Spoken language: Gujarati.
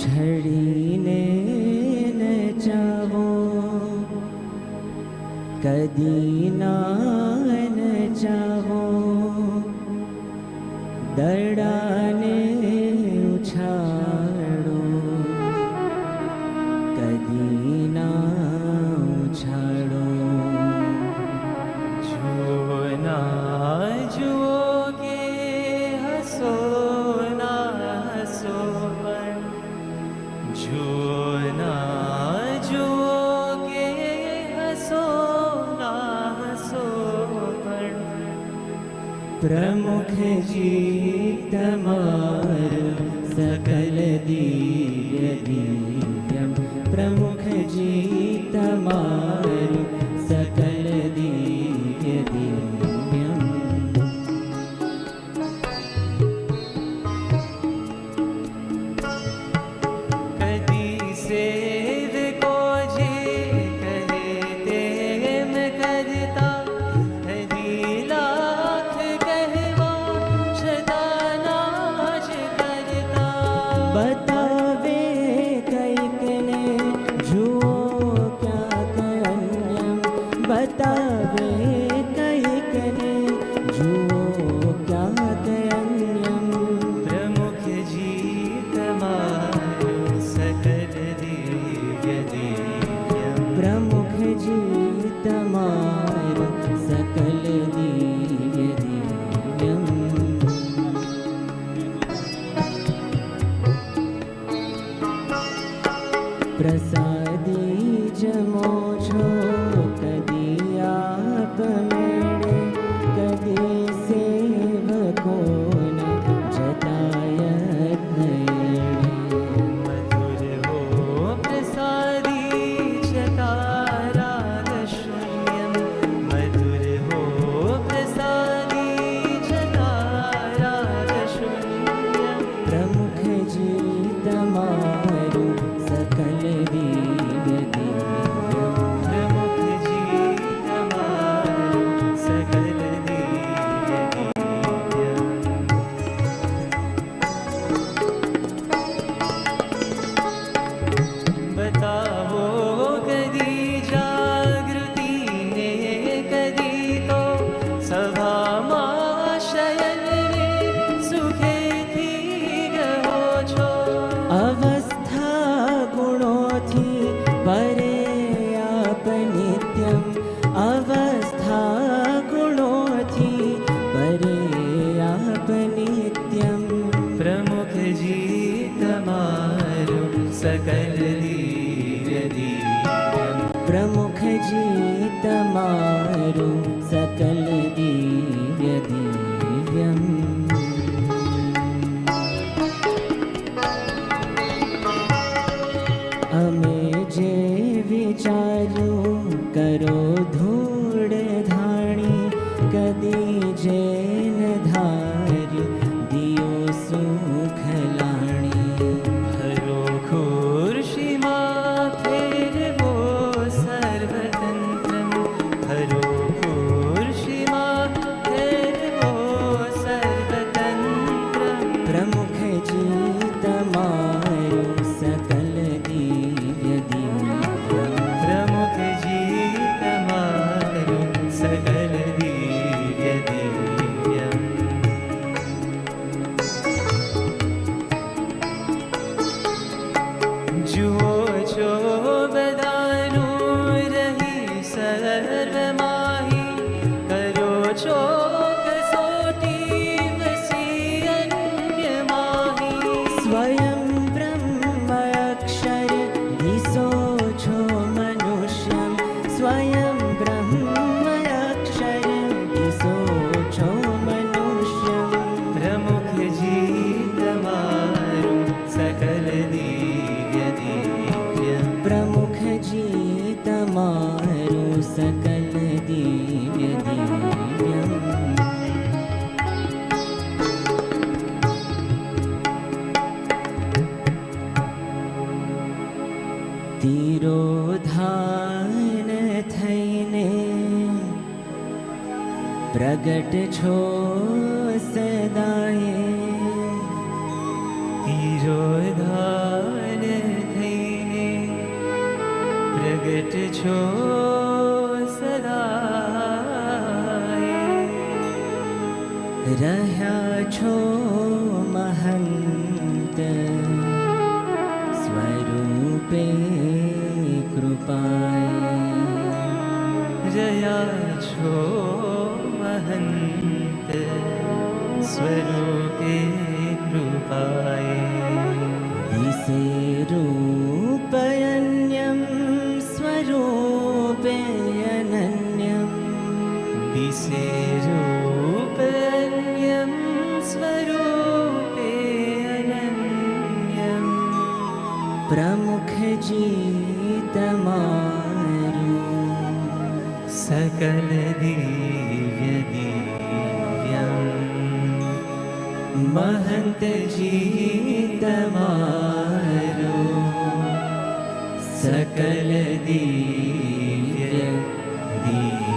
ઝડીને નચાવો કદી ના નચાવો દડાને ઉછાળો કદી ના ઉછાળો જુઓ ના જુઓ કે હસો ના હસો પણ જુઓ ના જુઓ કે હસો ના હસો પણ પ્રમુખજી તમારું સકલ દિવ્ય દિવ્યમ પ્રમુખજી તમારું સકલ દિવ્ય દિવ્યમ કદી સેવકો જે કહે તેમ કરતા કદી લાખ કહેવા છતાં ના જ કરતા બતાવે કંઈક ને જુઓ ક્યાંક અન્યમ બતાવે કંઈક ને જુઓ ક્યાંક અન્યમ પ્રમુખજી તમારું સકલ દિવ્ય દિવ્યમ પ્રમુખજી તમારું સકલ દિવ્ય દિવ્યમ પ્રસાદી જમો છો કદી આપ મેળે કદી સેવકોના જતાયત નયણે મધુર હો પ્રસાદી છતાં રાગ શૂન્યમ મધુર હો પ્રસાદી છતાં રાગ શૂન્યમ પ્રમુખજી તમારું સકલ દિવ્ય દિવ્યમ પ્રમુખજી તમારું સકલ દિવ્ય દિવ્યમ બતાવો કદી જાગૃતિને કદી તો સભામાં શયનને સુખેથી ગયો છો અવસ્થા ગુણોથી પરે આપ નિત્યમ અવસ્થા ગુણોથી પરે આપ નિત્યમ પ્રમુખજી તમારું સકલ દિવ્ય દિવ્યમ પ્રમુખજી તમારું સકલ દિવ્ય દિવ્યમ અમે જે વિચાર્યું કરો ધૂળ ધાણી કદી જેન ધાર્યું દિયો સુખ લાણી હરો ખુરશીમાં ફેરવો સર્વતંત્રમ હરો ખુરશીમાં ફેરવો સર્વતંત્રમ પ્રમુખજી તમારું સકલ દિવ્ય દિવ્યમ પ્રમુખજી તમારું સકલ દિવ્ય દિવ્યમ જુઓ છો બધાનું રહી સર્વમાહી કરો છો કસોટી વસી અન્ય માહી સ્વયં બ્રહ્મ અક્ષર દિશો છો મનુષ્યમ સ્વયં બ્રહ્મ અક્ષર દિશો છો મનુષ્યમ પ્રમુખજી તમારું સકલ દિવ્ય દિવ્યમ પ્રમુખજી તમારું સકલ દિવ્ય દિવ્યમ તિરોધાન થઈને પ્રગટ છો સદાએ તિરોધાન છો સદાય રહ્યા છો મહંત સ્વરૂપે કૃપાય જયા છો મહંત સ્વરૂપે કૃપાય દિશે રૂપયન્યમ સ્વરૂપે અનન્યમ દિશે રૂપન્યમ સ્વરૂપે અનન્યમ પ્રમુખજી તમારું સકલ દિવ્ય દિવ્યમ મહંતજી તમારું સકલ દિવ્ય દિવ્ય